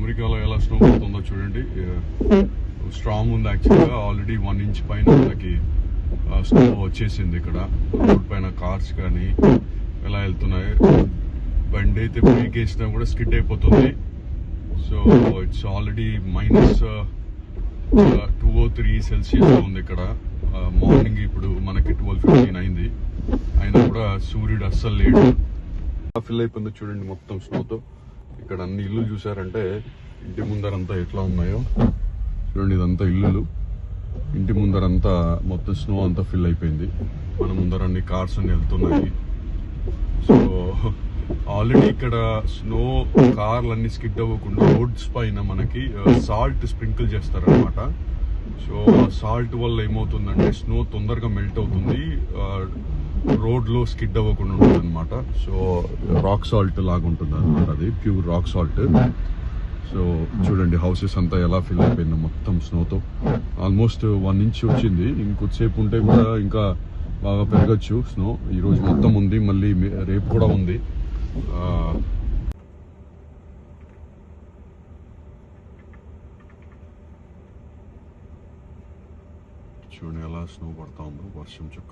అమెరికాలో ఎలా స్నో పడుతుందో చూడండి. స్ట్రాంగ్ ఉంది యాక్చువల్గా. ఆల్రెడీ 1 ఇంచ్ పైన మనకి స్నో వచ్చేసింది ఇక్కడ. రోడ్ పైన కార్స్ కానీ ఎలా వెళ్తున్నాయి. బండి అయితే బ్రేక్ వేసినా కూడా స్కిడ్ అయిపోతుంది. So it's already -2 or 3 Celsius ఉంది ఇక్కడ. మార్నింగ్ ఇప్పుడు మనకి 12:15 అయింది. అయినా కూడా సూర్యుడు అస్సలు లేడు. ఫిల్ అయిపోయింది చూడండి మొత్తం స్నోతో. ఇక్కడ అన్ని ఇల్లు చూసారంటే ఇంటి ముందరంతా ఎట్లా ఉన్నాయో చూడండి. ఇదంతా ఇల్లులు. ఇంటి ముందరంతా మొత్తం స్నో అంతా ఫిల్ అయిపోయింది. మన ముందర అన్ని కార్స్ అన్ని వెళ్తున్నాయి. సో ఆల్రెడీ ఇక్కడ స్నో కార్లు అన్ని స్కిడ్ అవ్వకుండా రోడ్స్ పైన మనకి సాల్ట్ స్ప్రింకిల్ చేస్తారనమాట. సో సాల్ట్ వల్ల ఏమవుతుందంటే స్నో తొందరగా మెల్ట్ అవుతుంది, రోడ్ లో స్కిడ్ అవ్వకుండా ఉంటుంది అనమాట. సో రాక్ సాల్ట్ లాగా ఉంటుంది అనమాట, అది ప్యూర్ రాక్ సాల్ట్. సో చూడండి హౌసెస్ అంతా ఎలా ఫిల్ అయిపోయింది మొత్తం స్నోతో. ఆల్మోస్ట్ 1 ఇంచ్ వచ్చింది. ఇంకొద్దిసేపు ఉంటే కూడా ఇంకా బాగా పెరగచ్చు స్నో. ఈ రోజు మొత్తం ఉంది, మళ్ళీ రేపు కూడా ఉంది. చూడండి ఎలా స్నో పడతా ఉందో, వర్షం చుక్క.